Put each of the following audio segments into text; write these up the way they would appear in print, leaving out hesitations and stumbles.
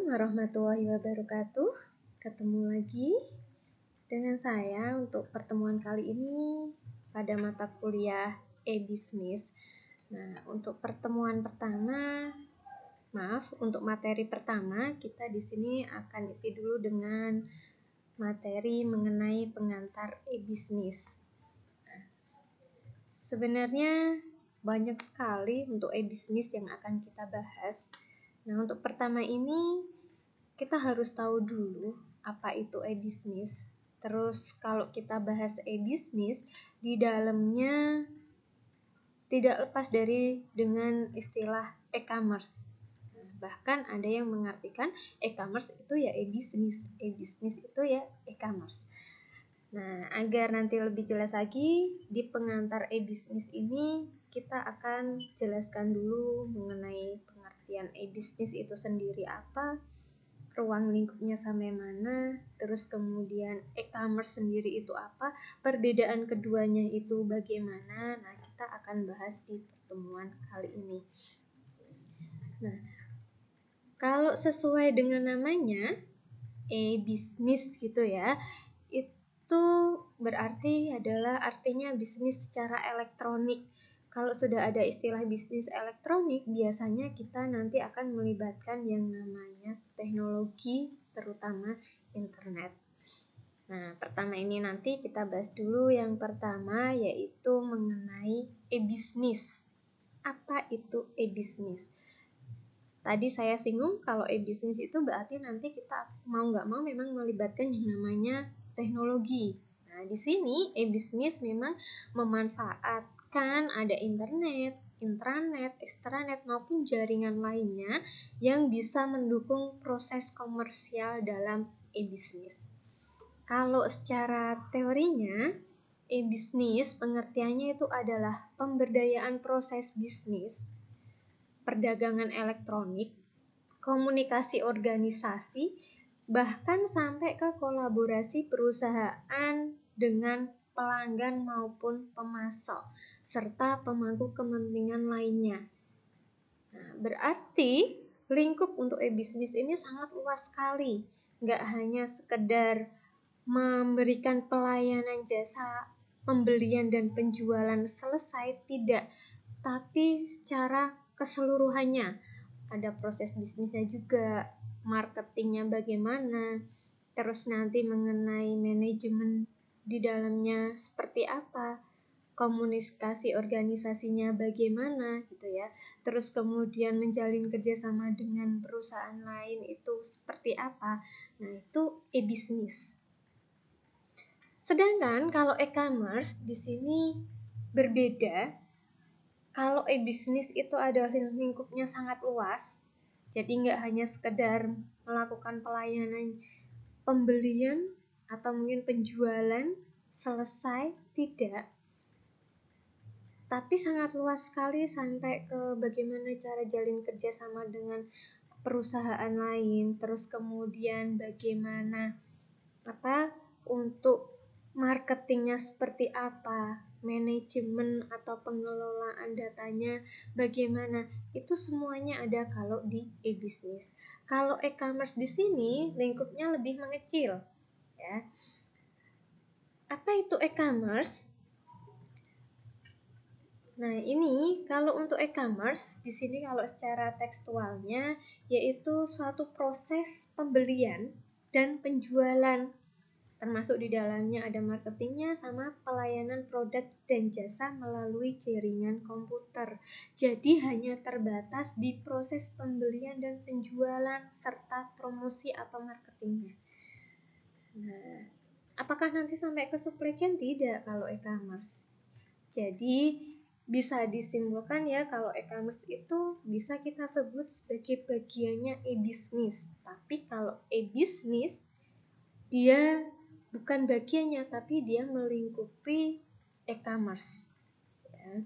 Assalamualaikum warahmatullahi wabarakatuh. Ketemu lagi dengan saya untuk pertemuan kali ini pada mata kuliah e-bisnis. Nah, untuk pertemuan pertama, untuk materi pertama kita di sini akan isi dulu dengan materi mengenai pengantar e-bisnis. Sebenarnya banyak sekali untuk e-bisnis yang akan kita bahas. Nah, untuk pertama ini kita harus tahu dulu apa itu e-bisnis. Terus kalau kita bahas e-bisnis, di dalamnya tidak lepas dari dengan istilah e-commerce. Bahkan ada yang mengartikan e-commerce itu ya e-bisnis, e-bisnis itu ya e-commerce. Nah, agar nanti lebih jelas lagi, di pengantar e-bisnis ini kita akan jelaskan dulu mengenai pengertian e-bisnis itu sendiri apa, ruang lingkupnya sampai mana, terus kemudian e-commerce sendiri itu apa, perbedaan keduanya itu bagaimana. Nah, kita akan bahas di pertemuan kali ini. Nah, kalau sesuai dengan namanya, e-bisnis gitu ya, itu berarti adalah artinya bisnis secara elektronik. Kalau sudah ada istilah bisnis elektronik, biasanya kita nanti akan melibatkan yang namanya teknologi, terutama internet. Nah, pertama ini nanti kita bahas dulu yang pertama, yaitu mengenai e-bisnis. Apa itu e-bisnis? Tadi saya singgung kalau e-bisnis itu berarti nanti kita mau nggak mau memang melibatkan yang namanya teknologi. Nah, di sini e-bisnis memang memanfaatkan ada internet, intranet, extranet maupun jaringan lainnya yang bisa mendukung proses komersial dalam e-bisnis. Kalau secara teorinya, e-bisnis pengertiannya itu adalah pemberdayaan proses bisnis, perdagangan elektronik, komunikasi organisasi, bahkan sampai ke kolaborasi perusahaan dengan pelanggan maupun pemasok, serta pemangku kepentingan lainnya. Nah, berarti lingkup untuk e-bisnis ini sangat luas sekali. Nggak hanya sekedar memberikan pelayanan jasa pembelian dan penjualan selesai, tidak, tapi secara keseluruhannya. Ada proses bisnisnya juga, marketingnya bagaimana, terus nanti mengenai manajemen di dalamnya seperti apa, komunikasi organisasinya bagaimana gitu ya, terus kemudian menjalin kerjasama dengan perusahaan lain itu seperti apa. Nah, itu e-bisnis. Sedangkan kalau e-commerce di sini berbeda. Kalau e-bisnis itu ada lingkupnya sangat luas, jadi nggak hanya sekedar melakukan pelayanan pembelian atau mungkin penjualan selesai, tidak. Tapi sangat luas sekali sampai ke bagaimana cara jalin kerjasama dengan perusahaan lain, terus kemudian bagaimana untuk marketingnya seperti apa, manajemen atau pengelolaan datanya bagaimana, itu semuanya ada kalau di e-bisnis. Kalau e-commerce di sini lingkupnya lebih mengecil, ya. Apa itu e-commerce? Nah, ini kalau untuk e-commerce di sini kalau secara tekstualnya yaitu suatu proses pembelian dan penjualan, termasuk di dalamnya ada marketingnya sama pelayanan produk dan jasa melalui jaringan komputer. Jadi hanya terbatas di proses pembelian dan penjualan serta promosi atau marketingnya. Nah, apakah nanti sampai ke supply chain? Tidak kalau e-commerce. Jadi bisa disimpulkan ya kalau e-commerce itu bisa kita sebut sebagai bagiannya e-bisnis. Tapi kalau e-bisnis dia bukan bagiannya, tapi dia melingkupi e-commerce. Ya.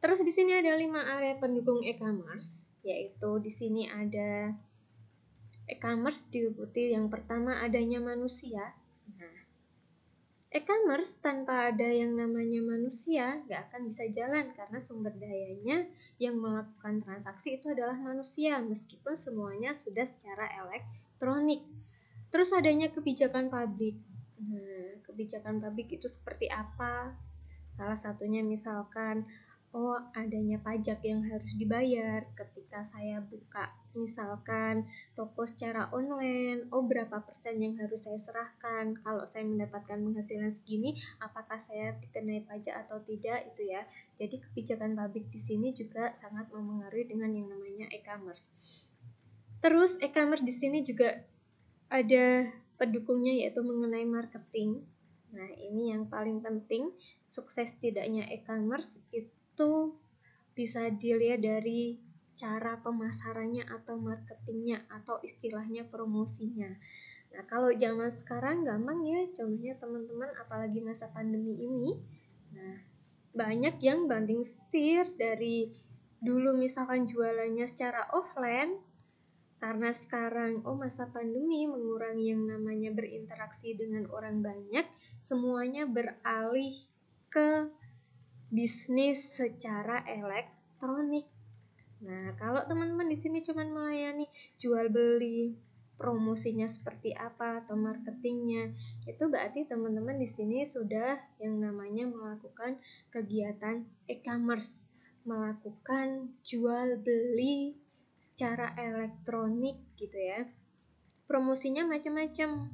Terus di sini ada 5 area pendukung e-commerce, yaitu di sini ada e-commerce diliputi yang pertama adanya manusia. Nah, E-commerce tanpa ada yang namanya manusia nggak akan bisa jalan karena sumber dayanya yang melakukan transaksi itu adalah manusia meskipun semuanya sudah secara elektronik. Terus adanya kebijakan publik. Nah, kebijakan publik itu seperti apa? Salah satunya misalkan adanya pajak yang harus dibayar ketika saya buka misalkan toko secara online, berapa persen yang harus saya serahkan kalau saya mendapatkan penghasilan segini, apakah saya dikenai pajak atau tidak itu ya. Jadi kebijakan publik di sini juga sangat mempengaruhi dengan yang namanya e-commerce. Terus e-commerce di sini juga ada pendukungnya yaitu mengenai marketing. Nah, ini yang paling penting, sukses tidaknya e-commerce itu bisa dilihat dari cara pemasarannya atau marketingnya atau istilahnya promosinya. Nah, kalau zaman sekarang gampang ya, contohnya teman-teman apalagi masa pandemi ini. Nah, banyak yang banting setir dari dulu misalkan jualannya secara offline karena sekarang masa pandemi mengurangi yang namanya berinteraksi dengan orang banyak, semuanya beralih ke bisnis secara elektronik. Nah, kalau teman-teman di sini cuma melayani jual beli, promosinya seperti apa atau marketingnya, itu berarti teman-teman di sini sudah yang namanya melakukan kegiatan e-commerce, melakukan jual beli secara elektronik gitu ya. Promosinya macam-macam.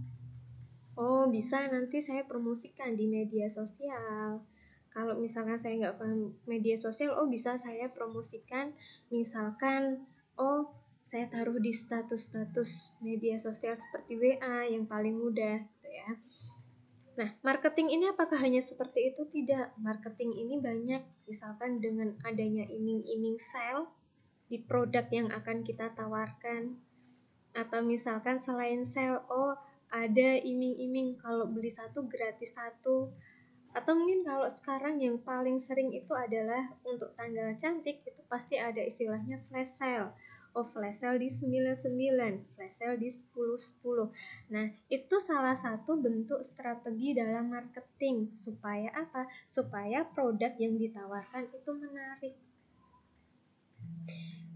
Bisa nanti saya promosikan di media sosial. Kalau misalkan saya nggak paham media sosial, bisa saya promosikan misalkan, saya taruh di status-status media sosial seperti WA yang paling mudah gitu ya. Nah, marketing ini apakah hanya seperti itu? Tidak. Marketing ini banyak, misalkan dengan adanya iming-iming sale di produk yang akan kita tawarkan, atau misalkan selain sale, ada iming-iming kalau beli satu gratis satu, atau mungkin kalau sekarang yang paling sering itu adalah untuk tanggal cantik itu pasti ada istilahnya flash sale. Flash sale di 99, flash sale di 10-10. Nah, itu salah satu bentuk strategi dalam marketing supaya apa? Supaya produk yang ditawarkan itu menarik.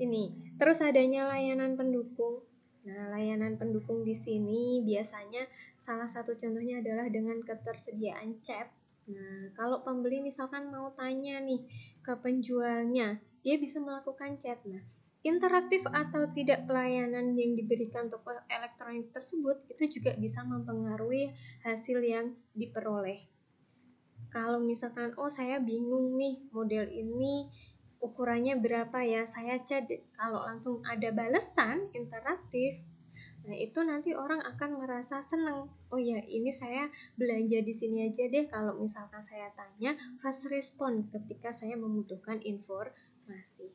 Ini, terus adanya layanan pendukung. Nah, layanan pendukung di sini biasanya salah satu contohnya adalah dengan ketersediaan chat. Nah, kalau pembeli misalkan mau tanya nih ke penjualnya, dia bisa melakukan chat. Nah, interaktif atau tidak pelayanan yang diberikan toko elektronik tersebut itu juga bisa mempengaruhi hasil yang diperoleh. Kalau misalkan saya bingung nih model ini ukurannya berapa ya, saya chat, kalau langsung ada balasan interaktif, nah itu nanti orang akan merasa senang. Ini saya belanja di sini aja deh kalau misalkan saya tanya, fast respon ketika saya membutuhkan informasi.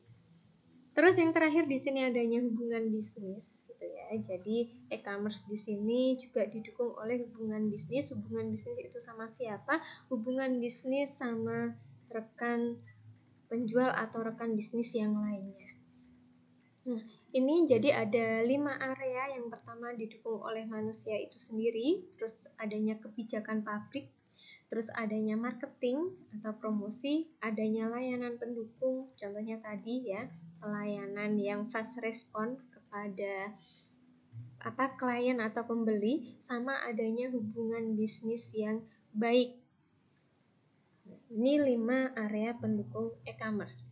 Terus yang terakhir di sini adanya hubungan bisnis gitu ya. Jadi e-commerce di sini juga didukung oleh hubungan bisnis. Hubungan bisnis itu sama siapa? Hubungan bisnis sama rekan penjual atau rekan bisnis yang lainnya. Nah, ini jadi ada 5 area. Yang pertama didukung oleh manusia itu sendiri, terus adanya kebijakan pabrik, terus adanya marketing atau promosi, adanya layanan pendukung, contohnya tadi ya, pelayanan yang fast respon kepada klien atau pembeli, sama adanya hubungan bisnis yang baik. Ini 5 area pendukung e-commerce.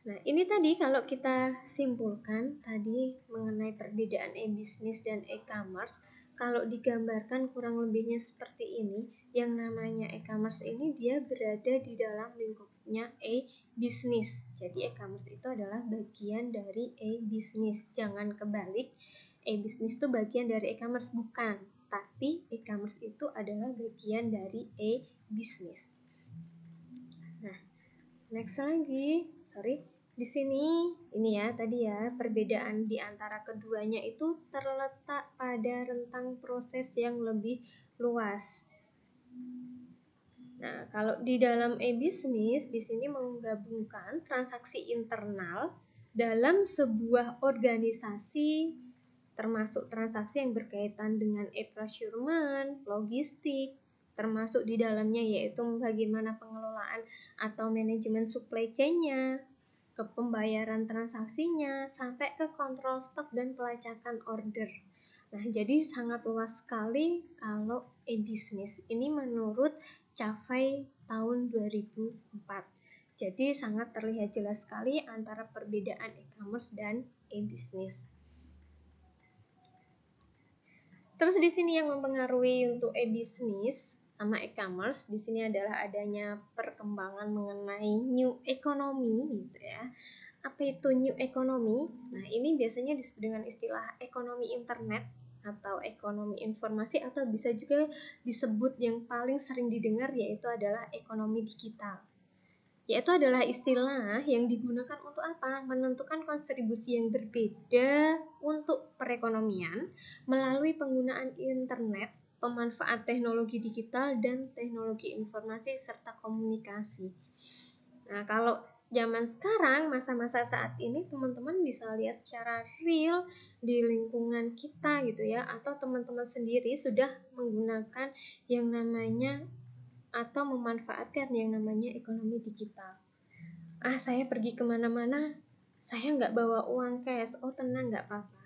Nah, ini tadi kalau kita simpulkan tadi mengenai perbedaan e-bisnis dan e-commerce, kalau digambarkan kurang lebihnya seperti ini, yang namanya e-commerce ini dia berada di dalam lingkupnya e-bisnis. Jadi e-commerce itu adalah bagian dari e-bisnis. Jangan kebalik, e-bisnis itu bagian dari e-commerce, bukan. Tapi e-commerce itu adalah bagian dari e-bisnis. Nah, next lagi, di sini ini ya tadi ya, perbedaan di antara keduanya itu terletak pada rentang proses yang lebih luas. Nah, kalau di dalam e-bisnis di sini menggabungkan transaksi internal dalam sebuah organisasi, termasuk transaksi yang berkaitan dengan e-procurement, logistik, termasuk di dalamnya yaitu bagaimana pengelolaan atau manajemen supply chain-nya, ke pembayaran transaksinya, sampai ke kontrol stok dan pelacakan order. Nah, jadi sangat luas sekali kalau e-business ini menurut Cafai tahun 2004. Jadi sangat terlihat jelas sekali antara perbedaan e-commerce dan e-business. Terus di sini yang mempengaruhi untuk e-business sama e-commerce di sini adalah adanya perkembangan mengenai new economy gitu ya. Apa itu new economy? Nah, ini biasanya disebut dengan istilah ekonomi internet atau ekonomi informasi atau bisa juga disebut yang paling sering didengar yaitu adalah ekonomi digital. Yaitu adalah istilah yang digunakan untuk apa? Menentukan kontribusi yang berbeda untuk perekonomian melalui penggunaan internet, pemanfaat teknologi digital dan teknologi informasi serta komunikasi. Nah, kalau zaman sekarang, masa-masa saat ini teman-teman bisa lihat secara real di lingkungan kita gitu ya, atau teman-teman sendiri sudah menggunakan yang namanya atau memanfaatkan yang namanya ekonomi digital. Saya pergi kemana-mana, saya nggak bawa uang cash. Oh, tenang, nggak apa-apa.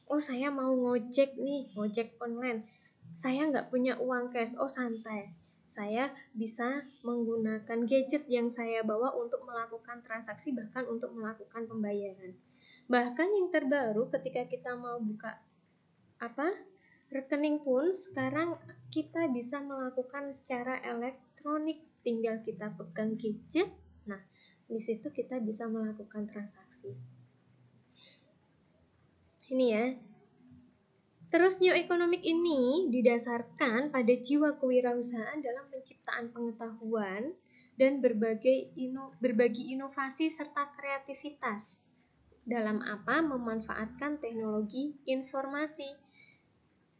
Oh, saya mau ngojek nih, ngojek online. Saya nggak punya uang cash. Oh, santai. Saya bisa menggunakan gadget yang saya bawa untuk melakukan transaksi, bahkan untuk melakukan pembayaran. Bahkan yang terbaru ketika kita mau buka rekening pun sekarang kita bisa melakukan secara elektronik, tinggal kita pegang gadget. Nah, di situ kita bisa melakukan transaksi. Ini ya. Terus new economic ini didasarkan pada jiwa kewirausahaan dalam penciptaan pengetahuan dan berbagi inovasi serta kreativitas dalam memanfaatkan teknologi informasi.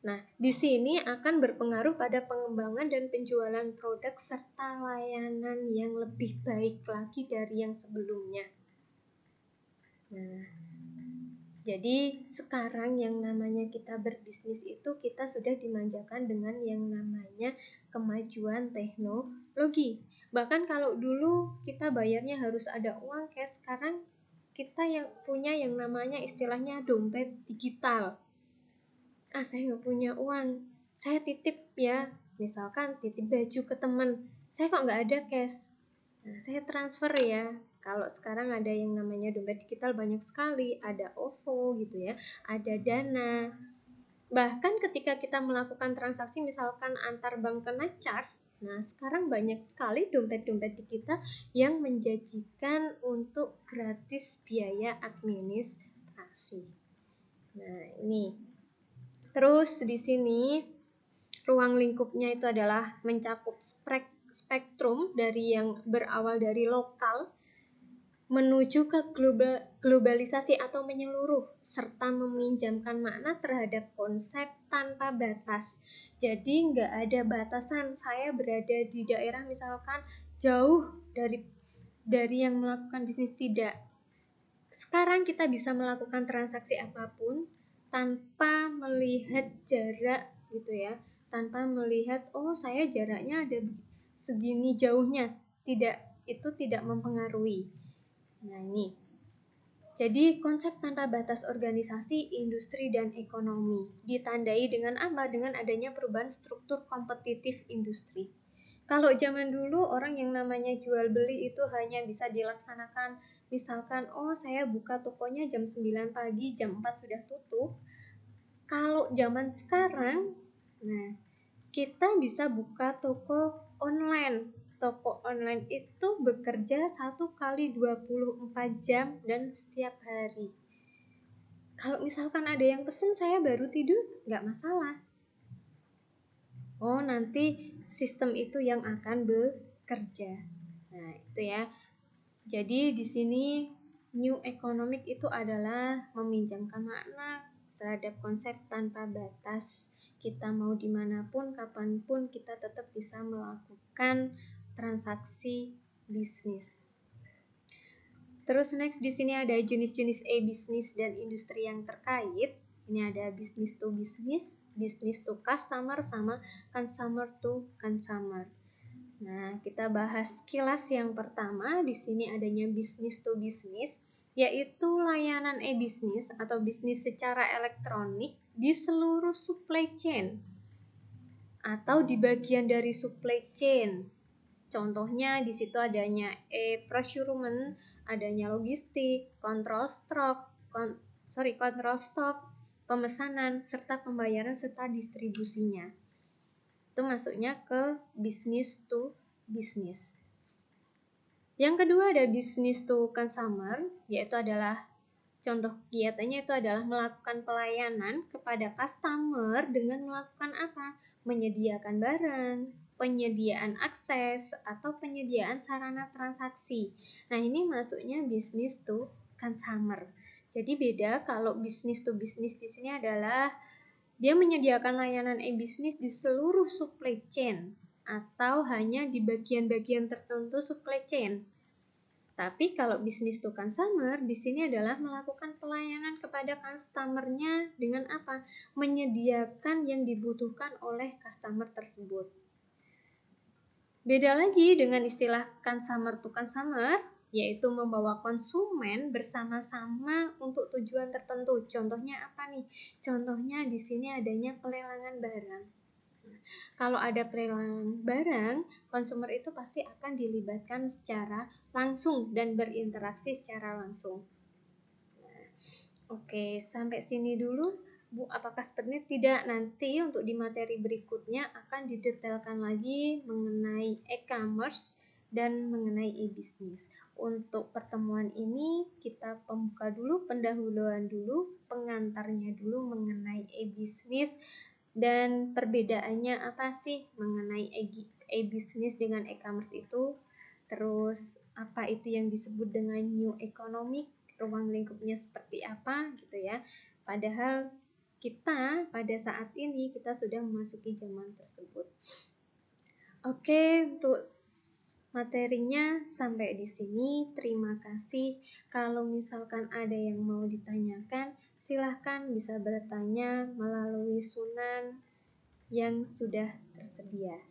Nah, di sini akan berpengaruh pada pengembangan dan penjualan produk serta layanan yang lebih baik lagi dari yang sebelumnya. Nah, jadi sekarang yang namanya kita berbisnis itu kita sudah dimanjakan dengan yang namanya kemajuan teknologi. Bahkan kalau dulu kita bayarnya harus ada uang cash, sekarang kita yang punya yang namanya istilahnya dompet digital. Saya nggak punya uang, saya titip ya, misalkan titip baju ke teman, saya kok nggak ada cash. Nah, saya transfer ya. Kalau sekarang ada yang namanya dompet digital banyak sekali, ada OVO gitu ya, ada Dana. Bahkan ketika kita melakukan transaksi misalkan antar bank kena charge, nah sekarang banyak sekali dompet-dompet digital yang menjanjikan untuk gratis biaya administrasi. Nah, ini. Terus di sini ruang lingkupnya itu adalah mencakup spektrum dari yang berawal dari lokal menuju ke globalisasi atau menyeluruh serta meminjamkan makna terhadap konsep tanpa batas. Jadi nggak ada batasan. Saya berada di daerah misalkan jauh dari yang melakukan bisnis, tidak. Sekarang kita bisa melakukan transaksi apapun tanpa melihat jarak gitu ya, tanpa melihat saya jaraknya ada segini jauhnya, itu tidak mempengaruhi. Nah, ini jadi konsep tanpa batas organisasi, industri, dan ekonomi ditandai dengan apa? Dengan adanya perubahan struktur kompetitif industri. Kalau zaman dulu orang yang namanya jual beli itu hanya bisa dilaksanakan misalkan saya buka tokonya jam 9 pagi, jam 4 sudah tutup. Kalau zaman sekarang, nah kita bisa buka toko online. Toko online itu bekerja 1 kali 24 jam dan setiap hari. Kalau misalkan ada yang pesen saya baru tidur, nggak masalah. Nanti sistem itu yang akan bekerja. Nah, itu ya. Jadi di sini new economic itu adalah meminjamkan makna terhadap konsep tanpa batas. Kita mau dimanapun, kapanpun kita tetap bisa melakukan transaksi bisnis. Terus next di sini ada jenis-jenis e-bisnis dan industri yang terkait. Ini ada business to customer, sama consumer to consumer. Nah, kita bahas kilas yang pertama. Di sini adanya business to business, yaitu layanan e-bisnis atau bisnis secara elektronik di seluruh supply chain atau di bagian dari supply chain. Contohnya di situ adanya e-procurement, adanya logistik, kontrol stok, pemesanan, serta pembayaran serta distribusinya. Itu masuknya ke business to business. Yang kedua ada business to consumer, yaitu adalah contoh kegiatannya itu adalah melakukan pelayanan kepada customer dengan melakukan apa? Menyediakan barang, penyediaan akses, atau penyediaan sarana transaksi. Nah, ini masuknya business to consumer. Jadi beda kalau business to business di sini adalah dia menyediakan layanan e-bisnis di seluruh supply chain atau hanya di bagian-bagian tertentu supply chain. Tapi kalau business to consumer di sini adalah melakukan pelayanan kepada customer-nya dengan apa? Menyediakan yang dibutuhkan oleh customer tersebut. Beda lagi dengan istilah consumer to consumer, yaitu membawa konsumen bersama-sama untuk tujuan tertentu. Contohnya apa nih? Contohnya di sini adanya pelelangan barang. Kalau ada pelelangan barang, konsumer itu pasti akan dilibatkan secara langsung dan berinteraksi secara langsung. Oke, sampai sini dulu Bu. Apakah sepertinya tidak? Nanti untuk di materi berikutnya akan didetailkan lagi mengenai e-commerce dan mengenai e-bisnis. Untuk pertemuan ini kita pembuka dulu, pendahuluan dulu, pengantarnya dulu mengenai e-bisnis dan perbedaannya apa sih mengenai e-bisnis dengan e-commerce itu. Terus apa itu yang disebut dengan new economic, ruang lingkupnya seperti apa gitu ya. Padahal kita pada saat ini kita sudah memasuki zaman tersebut. Oke, untuk materinya sampai di sini. Terima kasih. Kalau misalkan ada yang mau ditanyakan, silahkan bisa bertanya melalui sunan yang sudah tersedia.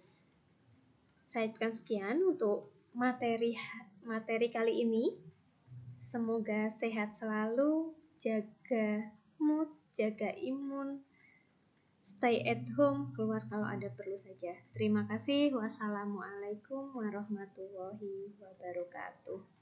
Saya ucapkan sekian untuk materi kali ini. Semoga sehat selalu, jaga mood, jaga imun, stay at home, keluar kalau ada perlu saja. Terima kasih. Wassalamualaikum warahmatullahi wabarakatuh.